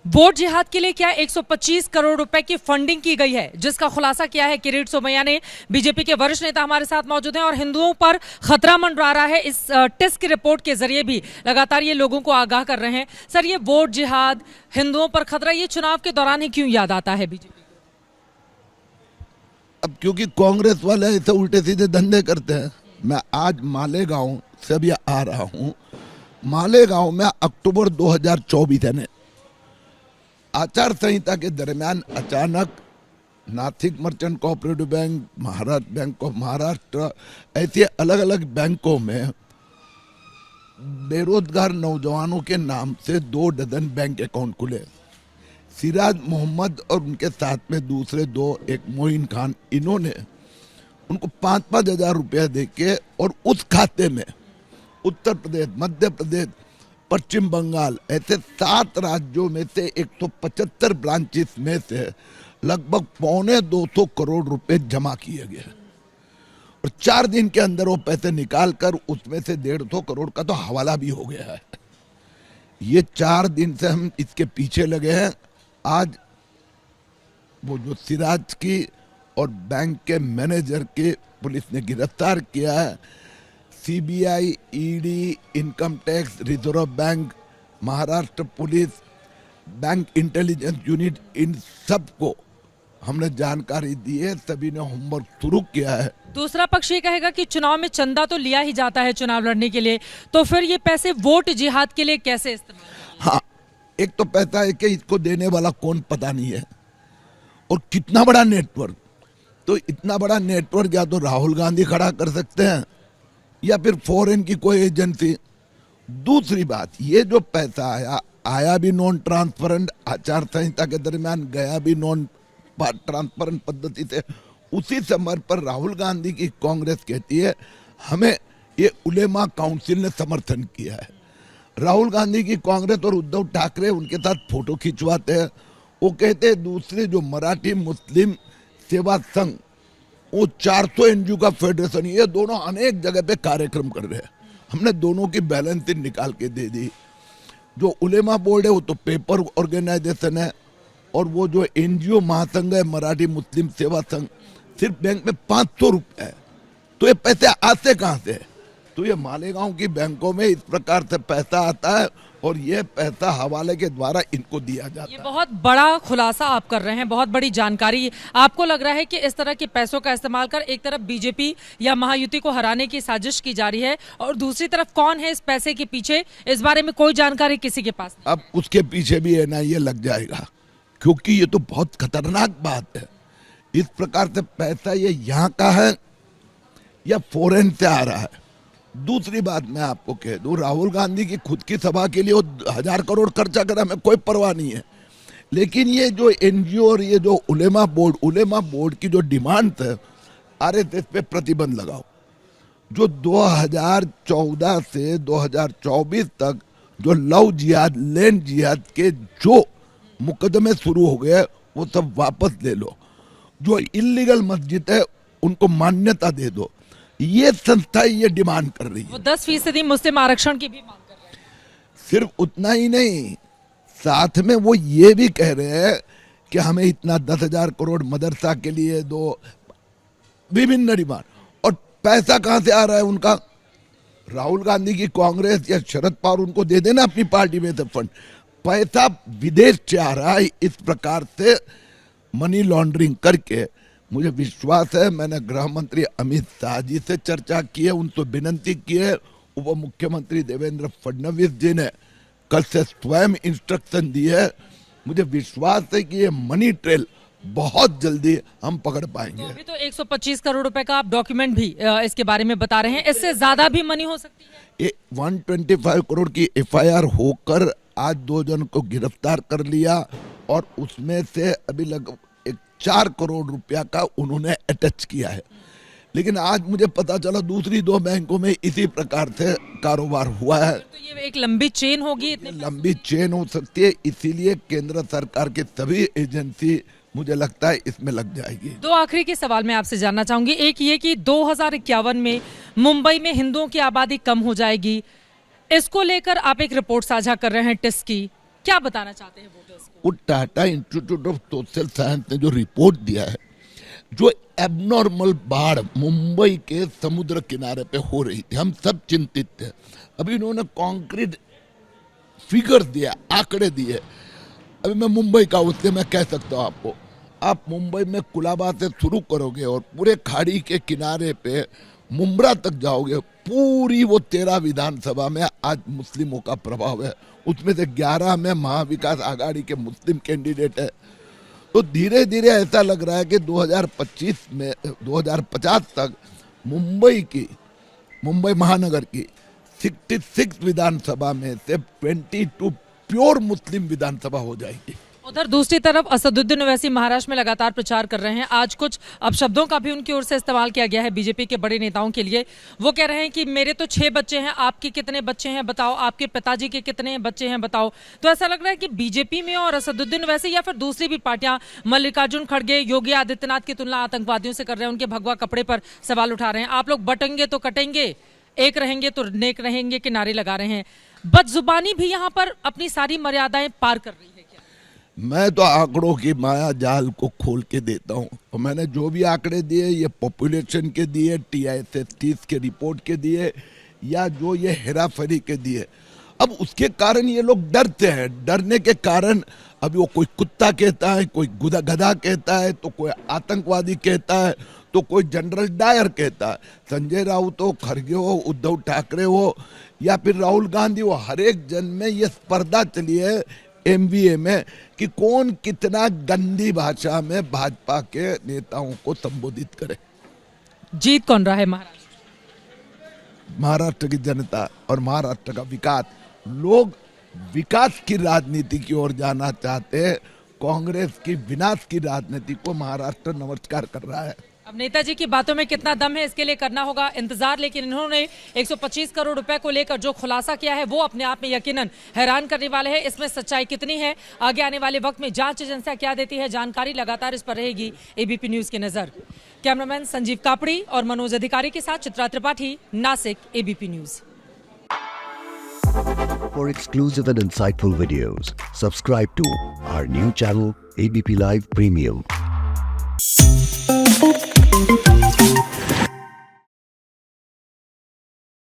Vote जिहाद के लिए क्या 125 करोड़ रुपए की फंडिंग की गई है, जिसका खुलासा किया है किरीट सोमैया ने। बीजेपी के वरिष्ठ नेता हमारे साथ मौजूद हैं और हिंदुओं पर खतरा मंडरा रहा है, इस टेस्ट की रिपोर्ट के जरिए भी लगातार ये लोगों को आगाह कर रहे हैं। सर, ये वोट जिहाद, हिंदुओं पर खतरा, ये चुनाव के दौरान ही क्यों याद आता है बीजेपी? अब क्योंकि कांग्रेस वाले ऐसे उल्टे सीधे धंधे करते हैं। मैं आज मालेगांव से अभी आ रहा हूँ। मालेगांव में अक्टूबर 2024 यानी आचार संहिता के दरमियान अचानक Nashik merchant cooperative bank, Maharashtra bank of Maharashtra, ऐसे अलग अलग बैंकों में बेरोजगार नौजवानों के नाम से 2 डजन बैंक अकाउंट खुले। सिराज मोहम्मद और उनके साथ में दूसरे 2, एक मोइन खान, इन्होंने उनको 5-5 हजार रुपया देके और उस खाते में उत्तर प्रदेश, मध्य प्रदेश, पश्चिम बंगाल, ऐसे 7 राज्यों में से 175 ब्रांचेस में से लगभग 225 करोड़ रुपए जमा किए गए और 4 दिन के अंदर वो पैसे निकालकर उसमें से 150 करोड़ का तो हवाला भी हो गया है। ये 4 दिन से हम इसके पीछे लगे हैं। आज वो जो सिराज की और बैंक के मैनेजर के पुलिस ने गिरफ्तार किया है। CBI, ED, income tax, reserve bank, Maharashtra police, bank intelligence unit, इन सबको हमने जानकारी दी है। सभी ने होमवर्क शुरू किया है। दूसरा पक्ष ये कहेगा कि चुनाव में चंदा तो लिया ही जाता है चुनाव लड़ने के लिए, तो फिर ये पैसे वोट जिहाद के लिए कैसे इस्तेमाल? हाँ, एक तो पैसा है कि इसको देने वाला कौन पता नहीं है और कितना बड़ा नेटवर्क। तो इतना बड़ा नेटवर्क या तो राहुल गांधी खड़ा कर सकते हैं या फिर फॉरेन की कोई एजेंसी। दूसरी बात, ये जो पैसा आया भी नॉन ट्रांसपेरेंट, आचार संहिता के दरमियान गया भी नॉन ट्रांसपेरेंट पद्धति से। उसी समय पर राहुल गांधी की कांग्रेस कहती है हमें ये उलेमा काउंसिल ने समर्थन किया है। राहुल गांधी की कांग्रेस और उद्धव ठाकरे उनके साथ फोटो खिंचवाते हैं। वो कहते हैं दूसरे जो मराठी मुस्लिम सेवा संघ, वो 400 एनजीओ का फेडरेशन, ये दोनों अनेक जगह पे कार्यक्रम कर रहे हैं। हमने दोनों की बैलेंसिंग निकाल के दे दी। जो उलेमा बोर्ड है वो तो पेपर ऑर्गेनाइजेशन है और वो जो एनजीओ महासंघ है मराठी मुस्लिम सेवा संघ, सिर्फ बैंक में 500 रुपए है। तो ये पैसे आते कहाँ से? तो ये मालेगांव की बैंकों में इस प्रकार से पैसा आता है और ये पैसा हवाले के द्वारा इनको दिया जाता है। ये बहुत बड़ा खुलासा आप कर रहे हैं, बहुत बड़ी जानकारी। आपको लग रहा है कि इस तरह के पैसों का इस्तेमाल कर एक तरफ बीजेपी या महायुति को हराने की साजिश की जा रही है और दूसरी तरफ कौन है इस पैसे के पीछे, इस बारे में कोई जानकारी किसी के पास नहीं। अब उसके पीछे भी एनआईए लग जाएगा, क्योंकि ये तो बहुत खतरनाक बात है। इस प्रकार से पैसा ये यहाँ का है या फॉरेन से आ रहा है। दूसरी बात मैं आपको कह दूं, राहुल गांधी की खुद की सभा के लिए वो 1000 करोड़ खर्चा करा, हमें कोई परवाह नहीं है। लेकिन ये जो एनजीओ और ये जो उलेमा बोर्ड की जो डिमांड है, आरएसएस पे प्रतिबंध लगाओ। जो 2014 से 2024 तक जो लव जिहाद, लैंड जिहाद के जो मुकदमे शुरू हो गए वो सब वापस ले लो। जो इल्लीगल मस्जिद है उनको मान्यता दे दो। ये संस्था ये डिमांड कर रही है। वो 10% मुस्लिम आरक्षण की भी मांग कर रहे हैं। सिर्फ उतना ही नहीं, साथ में वो ये भी कह रहे हैं कि हमें इतना 10,000 करोड़ मदरसा के लिए दो, विभिन्न डिमांड। और पैसा कहां से आ रहा है उनका? राहुल गांधी की कांग्रेस या शरद पवार उनको दे देना अपनी पार्टी में से फंड। पैसा विदेश से आ रहा है इस प्रकार से मनी लॉन्ड्रिंग करके। मुझे विश्वास है, मैंने गृह मंत्री अमित शाह जी से चर्चा की है, उनसे विनती की है। उप मुख्यमंत्री देवेंद्र फडणवीस जी ने कल से स्वयं इंस्ट्रक्शन दी है। मुझे विश्वास है कि ये मनी ट्रेल बहुत जल्दी हम पकड़ पाएंगे। तो अभी तो 125 करोड़ रुपए का आप डॉक्यूमेंट भी इसके बारे में बता रहे हैं, इससे ज्यादा भी मनी हो सकती है। ये 125 करोड़ की एफआईआर होकर आज 2 जन को गिरफ्तार कर लिया और उसमें से अभी लगभग 4 करोड़ रुपया का उन्होंने अटैच किया है। लेकिन आज मुझे पता चला दूसरी 2 बैंकों में इसी प्रकार से कारोबार हुआ है। तो ये एक लंबी चेन होगी, लंबी चेन हो सकती है, इसीलिए केंद्र सरकार की सभी एजेंसी मुझे लगता है इसमें लग जाएगी। 2 आखिरी के सवाल मैं आपसे जानना चाहूंगी। एक ये कि 2051 में मुंबई में हिंदुओं की आबादी कम हो जाएगी, इसको लेकर आप एक रिपोर्ट साझा कर रहे हैं टिस की, क्या बताना चाहते हैं वोटर्स को? वो Tata institute of social science ने जो रिपोर्ट दिया है, जो एबनॉर्मल बाढ़ मुंबई के समुद्र किनारे पे हो रही थी, हम सब चिंतित थे। अभी इन्होंने कॉन्क्रीट फिगर दिया, आंकड़े दिए। अभी मैं मुंबई का हूं, इसलिए मैं कह सकता हूं आपको, आप मुंबई में कुलाबा से शुरू करोगे और पूरे खाड़ी के किनारे पे मुंब्रा तक जाओगे, पूरी वो 13 विधानसभा में आज मुस्लिमों का प्रभाव है। उसमें से 11 में महाविकास आघाड़ी के मुस्लिम कैंडिडेट है। तो धीरे धीरे ऐसा लग रहा है कि 2050 तक मुंबई महानगर की 66 विधानसभा में से 22 प्योर मुस्लिम विधानसभा हो जाएगी। उधर दूसरी तरफ असदुद्दीन ओवैसी महाराष्ट्र में लगातार प्रचार कर रहे हैं। आज कुछ अपशब्दों का भी उनकी ओर से इस्तेमाल किया गया है बीजेपी के बड़े नेताओं के लिए। वो कह रहे हैं कि मेरे तो 6 बच्चे हैं, आपके कितने बच्चे हैं बताओ, आपके पिताजी के कितने बच्चे हैं बताओ। तो ऐसा लग रहा है कि बीजेपी में और असदुद्दीन ओवैसी या फिर दूसरी भी पार्टियां मल्लिकार्जुन खड़गे, योगी आदित्यनाथ की तुलना आतंकवादियों से कर रहे हैं, उनके भगवा कपड़े पर सवाल उठा रहे हैं। आप लोग बटेंगे तो कटेंगे, एक रहेंगे तो नेक रहेंगे के नारे लगा रहे हैं। बदजुबानी भी यहाँ पर अपनी सारी मर्यादाएं पार कर रही है। मैं तो आंकड़ों की माया जाल को खोल के देता हूँ, और मैंने जो भी आंकड़े दिए, ये पॉपुलेशन के दिए, TISS के रिपोर्ट के दिए, या जो ये हेराफेरी के दिए। अब उसके कारण ये लोग डरते हैं। डरने के कारण अभी वो कोई कुत्ता कहता है, कोई गधा कहता है, तो कोई आतंकवादी कहता है, तो कोई जनरल डायर कहता है। संजय राउत हो, खड़गे हो, उद्धव ठाकरे हो, या फिर राहुल गांधी हो, हर एक जन में ये स्पर्धा चली है MVA में कि कौन कितना गंदी भाषा में भाजपा के नेताओं को संबोधित करे। जीत कौन रहा है महाराष्ट्र? महाराष्ट्र की जनता और महाराष्ट्र का विकास। लोग विकास की राजनीति की ओर जाना चाहते हैं। कांग्रेस की विनाश की राजनीति को महाराष्ट्र नमस्कार कर रहा है। अब नेताजी की बातों में कितना दम है, इसके लिए करना होगा इंतजार। लेकिन इन्होंने 125 करोड़ रुपए को लेकर जो खुलासा किया है वो अपने आप में यकीनन हैरान करने वाले है। इसमें सच्चाई कितनी है, आगे आने वाले वक्त में जांच एजेंसियां क्या देती है जानकारी, लगातार इस पर रहेगी ABP न्यूज की नजर। कैमरामैन संजीव कापड़ी और मनोज अधिकारी के साथ Chitra Tripathi, Nashik, ABP news. For exclusive and insightful videos, subscribe to our new channel ABP Live Premium.